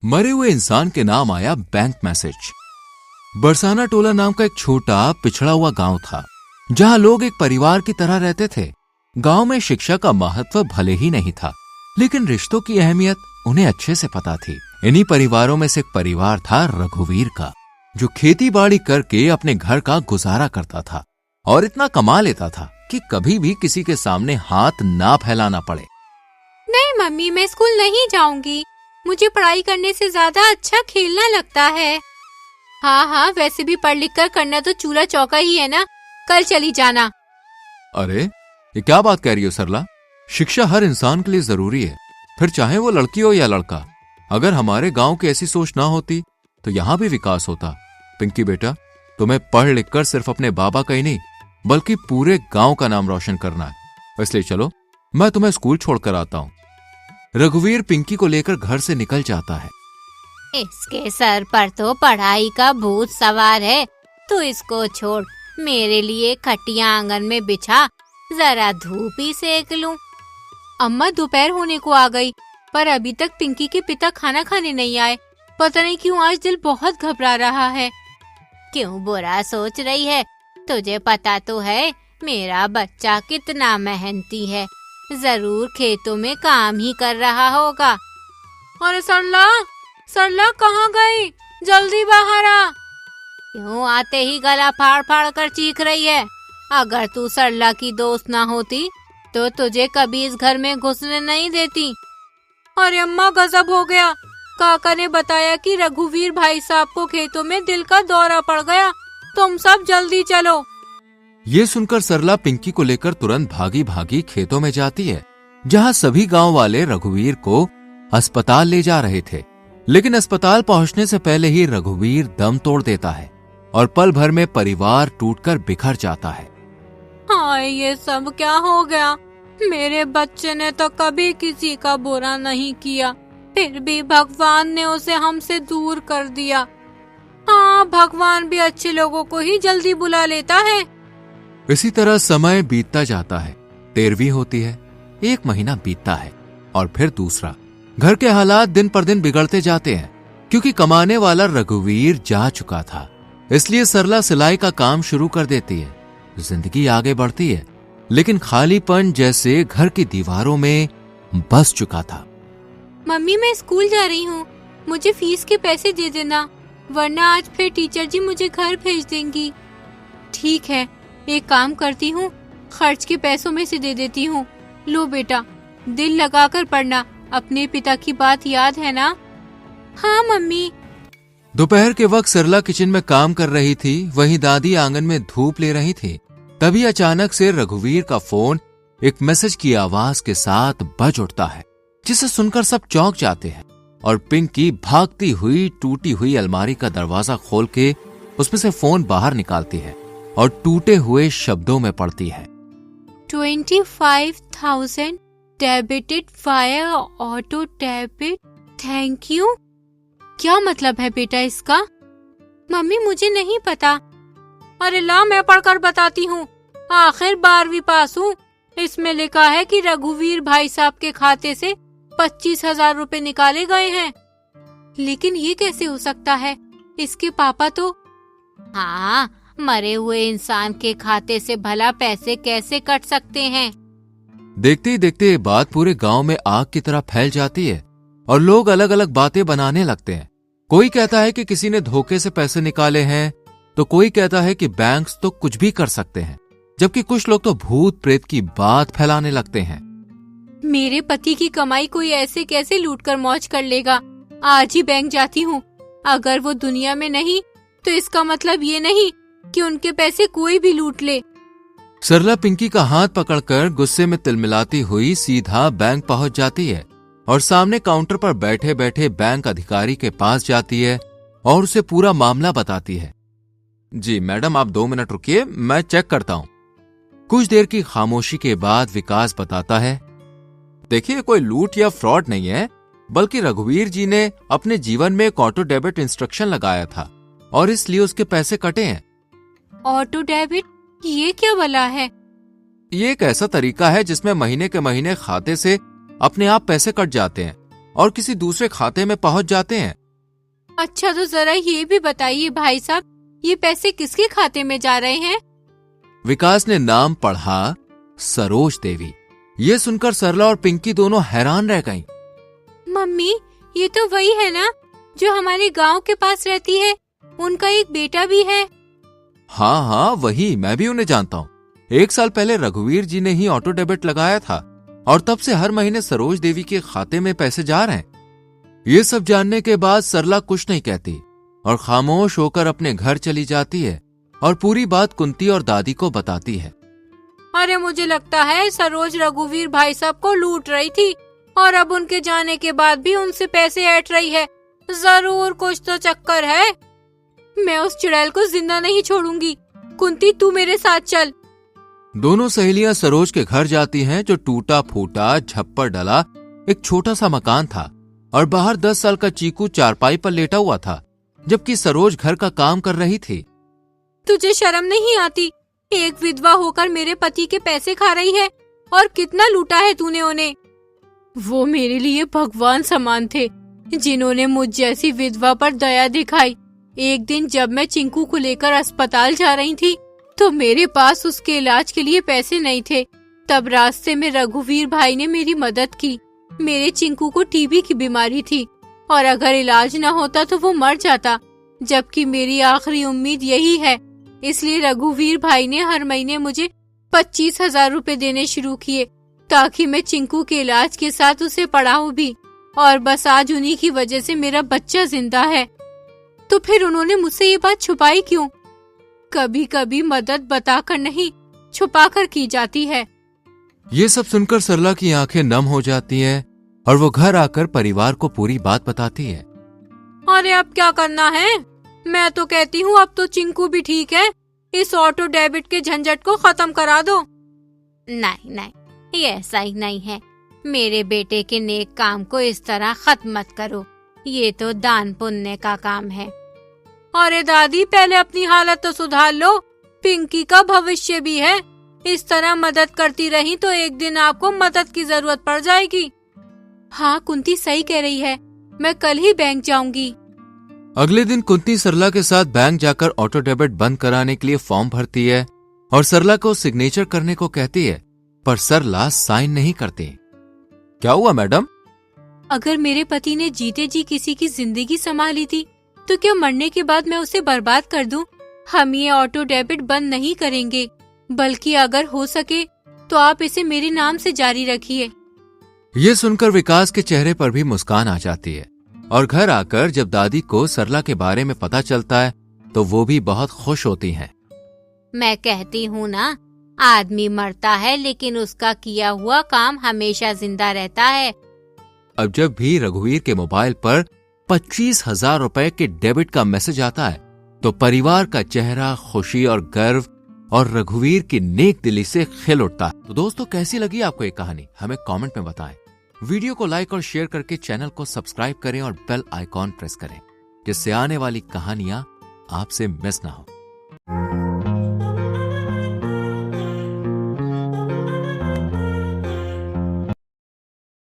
मरे हुए इंसान के नाम आया बैंक मैसेज। बरसाना टोला नाम का एक छोटा पिछड़ा हुआ गांव था, जहां लोग एक परिवार की तरह रहते थे। गांव में शिक्षा का महत्व भले ही नहीं था, लेकिन रिश्तों की अहमियत उन्हें अच्छे से पता थी। इन्हीं परिवारों में से एक परिवार था रघुवीर का, जो खेती बाड़ी करके अपने घर का गुजारा करता था और इतना कमा लेता था कि कभी भी किसी के सामने हाथ ना फैलाना पड़े। नहीं मम्मी, मैं स्कूल नहीं जाऊंगी। मुझे पढ़ाई करने से ज्यादा अच्छा खेलना लगता है। हाँ, वैसे भी पढ़ लिख कर करना तो चूल्हा चौका ही है ना। कल चली जाना। अरे ये क्या बात कह रही हो सरला? शिक्षा हर इंसान के लिए जरूरी है, फिर चाहे वो लड़की हो या लड़का। अगर हमारे गांव की ऐसी सोच ना होती तो यहाँ भी विकास होता। पिंकी बेटा, तुम्हें पढ़ लिख कर सिर्फ अपने बाबा का ही नहीं बल्कि पूरे गांव का नाम रोशन करना है। इसलिए चलो, मैं तुम्हें स्कूल छोड़कर आता हूँ। रघुवीर पिंकी को लेकर घर से निकल जाता है। इसके सर पर तो पढ़ाई का भूत सवार है, तो इसको छोड़ मेरे लिए खटिया आंगन में बिछा, जरा धूप ही सेक लूं। अम्मा दोपहर होने को आ गई, पर अभी तक पिंकी के पिता खाना खाने नहीं आए। पता नहीं क्यों आज दिल बहुत घबरा रहा है। क्यों बुरा सोच रही है? तुझे पता तो है मेरा बच्चा कितना मेहनती है, जरूर खेतों में काम ही कर रहा होगा। अरे सरला कहाँ गई? जल्दी बाहर आ। क्यों आते ही गला फाड़ फाड़ कर चीख रही है? अगर तू सरला की दोस्त ना होती तो तुझे कभी इस घर में घुसने नहीं देती। अरे अम्मा, गजब हो गया। काका ने बताया कि रघुवीर भाई साहब को खेतों में दिल का दौरा पड़ गया। तुम सब जल्दी चलो। ये सुनकर सरला पिंकी को लेकर तुरंत भागी भागी खेतों में जाती है, जहां सभी गांव वाले रघुवीर को अस्पताल ले जा रहे थे। लेकिन अस्पताल पहुंचने से पहले ही रघुवीर दम तोड़ देता है और पल भर में परिवार टूटकर बिखर जाता है। हाय, ये सब क्या हो गया? मेरे बच्चे ने तो कभी किसी का बुरा नहीं किया, फिर भी भगवान ने उसे हमसे दूर कर दिया। हाँ, भगवान भी अच्छे लोगों को ही जल्दी बुला लेता है। इसी तरह समय बीतता जाता है। 13वीं होती है, एक महीना बीतता है और फिर दूसरा। घर के हालात दिन पर दिन बिगड़ते जाते हैं, क्योंकि कमाने वाला रघुवीर जा चुका था। इसलिए सरला सिलाई का काम शुरू कर देती है। जिंदगी आगे बढ़ती है, लेकिन खालीपन जैसे घर की दीवारों में बस चुका था। मम्मी, मैं स्कूल जा रही हूँ। मुझे फीस के पैसे दे देना, वरना आज फिर टीचर जी मुझे घर भेज देंगी। ठीक है, एक काम करती हूँ, खर्च के पैसों में से दे देती हूँ। लो बेटा, दिल लगाकर पढ़ना। अपने पिता की बात याद है ना? हाँ मम्मी। दोपहर के वक्त सरला किचन में काम कर रही थी, वहीं दादी आंगन में धूप ले रही थी। तभी अचानक से रघुवीर का फोन एक मैसेज की आवाज के साथ बज उठता है, जिसे सुनकर सब चौंक जाते हैं और पिंकी भागती हुई टूटी हुई अलमारी का दरवाजा खोल के उसमें से फोन बाहर निकालती है और टूटे हुए शब्दों में पढ़ती है। 25,000 debited via auto debit, thank you. क्या मतलब है बेटा इसका? मम्मी, मुझे नहीं पता। अरे ला, मैं पढ़कर बताती हूँ। आखिर 12वीं पास हूँ। इसमें लिखा है कि रघुवीर भाई साहब के खाते से 25,000 रुपए निकाले गए हैं। लेकिन ये कैसे हो सकता है? इसके पापा तो... हाँ, मरे हुए इंसान के खाते से भला पैसे कैसे कट सकते हैं? देखते ही देखते ये बात पूरे गांव में आग की तरह फैल जाती है और लोग अलग अलग बातें बनाने लगते हैं। कोई कहता है कि किसी ने धोखे से पैसे निकाले हैं, तो कोई कहता है कि बैंक्स तो कुछ भी कर सकते हैं, जबकि कुछ लोग तो भूत प्रेत की बात फैलाने लगते हैं। मेरे पति की कमाई कोई ऐसे कैसे लूटकर मौज कर लेगा? आज ही बैंक जाती हूँ। अगर वो दुनिया में नहीं तो इसका मतलब ये नहीं कि उनके पैसे कोई भी लूट ले। सरला पिंकी का हाथ पकड़कर गुस्से में तिलमिलाती हुई सीधा बैंक पहुंच जाती है और सामने काउंटर पर बैठे बैठे बैंक अधिकारी के पास जाती है और उसे पूरा मामला बताती है। जी मैडम, आप 2 मिनट रुकिए, मैं चेक करता हूं। कुछ देर की खामोशी के बाद विकास बताता है, देखिए कोई लूट या फ्रॉड नहीं है, बल्कि रघुवीर जी ने अपने जीवन में एक ऑटो डेबिट इंस्ट्रक्शन लगाया था और इसलिए उसके पैसे कटे हैं। ऑटो डेबिट, ये क्या भला है? ये एक ऐसा तरीका है जिसमें महीने के महीने खाते से अपने आप पैसे कट जाते हैं और किसी दूसरे खाते में पहुंच जाते हैं। अच्छा, तो जरा ये भी बताइए भाई साहब, ये पैसे किसके खाते में जा रहे हैं? विकास ने नाम पढ़ा, सरोज देवी। ये सुनकर सरला और पिंकी दोनों हैरान रह गईं। मम्मी, ये तो वही है ना जो हमारे गांव के पास रहती है? उनका एक बेटा भी है। हाँ हाँ, वही। मैं भी उन्हें जानता हूँ। 1 साल पहले रघुवीर जी ने ही ऑटो डेबिट लगाया था और तब से हर महीने सरोज देवी के खाते में पैसे जा रहे हैं। ये सब जानने के बाद सरला कुछ नहीं कहती और खामोश होकर अपने घर चली जाती है और पूरी बात कुंती और दादी को बताती है। अरे, मुझे लगता है सरोज रघुवीर भाई साहब को लूट रही थी और अब उनके जाने के बाद भी उनसे पैसे ऐंठ रही है। जरूर कुछ तो चक्कर है। मैं उस चुड़ैल को जिंदा नहीं छोड़ूंगी। कुंती, तू मेरे साथ चल। दोनों सहेलियां सरोज के घर जाती हैं, जो टूटा फूटा छप्पर डला एक छोटा सा मकान था और बाहर 10 साल का चीकू चारपाई पर लेटा हुआ था, जबकि सरोज घर का काम कर रही थी। तुझे शर्म नहीं आती? एक विधवा होकर मेरे पति के पैसे खा रही है और कितना लूटा है तूने उन्हें। वो मेरे लिए भगवान समान थे, जिन्होंने मुझ जैसी विधवा पर दया दिखाई। एक दिन जब मैं चिंकू को लेकर अस्पताल जा रही थी तो मेरे पास उसके इलाज के लिए पैसे नहीं थे। तब रास्ते में रघुवीर भाई ने मेरी मदद की। मेरे चिंकू को टीबी की बीमारी थी और अगर इलाज न होता तो वो मर जाता, जबकि मेरी आखिरी उम्मीद यही है। इसलिए रघुवीर भाई ने हर महीने मुझे 25,000 रुपए देने शुरू किए ताकि मैं चिंकू के इलाज के साथ उसे पढ़ाऊं भी। और बस आज उन्हीं की वजह से मेरा बच्चा जिंदा है। तो फिर उन्होंने मुझसे ये बात छुपाई क्यों? कभी कभी मदद बताकर नहीं, छुपाकर की जाती है। ये सब सुनकर सरला की आंखें नम हो जाती हैं और वो घर आकर परिवार को पूरी बात बताती है। अरे, अब क्या करना है? मैं तो कहती हूँ अब तो चिंकू भी ठीक है। इस ऑटो डेबिट के झंझट को खत्म करा दो। नहीं नहीं, ये ऐसा ही नहीं है। मेरे बेटे के नेक काम को इस तरह खत्म मत करो। ये तो दान पुण्य का काम है। अरे दादी, पहले अपनी हालत तो सुधार लो। पिंकी का भविष्य भी है। इस तरह मदद करती रही तो एक दिन आपको मदद की जरूरत पड़ जाएगी। हाँ, कुंती सही कह रही है। मैं कल ही बैंक जाऊंगी। अगले दिन कुंती सरला के साथ बैंक जाकर ऑटो डेबिट बंद कराने के लिए फॉर्म भरती है और सरला को सिग्नेचर करने को कहती है, पर सरला साइन नहीं करती। क्या हुआ मैडम? अगर मेरे पति ने जीते जी किसी की जिंदगी संभाली थी तो क्या मरने के बाद मैं उसे बर्बाद कर दूं? हम ये ऑटो डेबिट बंद नहीं करेंगे, बल्कि अगर हो सके तो आप इसे मेरे नाम से जारी रखिए। ये सुनकर विकास के चेहरे पर भी मुस्कान आ जाती है और घर आकर जब दादी को सरला के बारे में पता चलता है तो वो भी बहुत खुश होती हैं। मैं कहती हूँ ना, आदमी मरता है लेकिन उसका किया हुआ काम हमेशा जिंदा रहता है। अब जब भी रघुवीर के मोबाइल पर 25,000 रुपए के डेबिट का मैसेज आता है तो परिवार का चेहरा खुशी और गर्व और रघुवीर की नेक दिली से खिल उठता है। तो दोस्तों, कैसी लगी आपको ये कहानी? हमें कमेंट में बताएं। वीडियो को लाइक और शेयर करके चैनल को सब्सक्राइब करें और बेल आइकॉन प्रेस करें, जिससे आने वाली कहानियां आपसे मिस ना हो।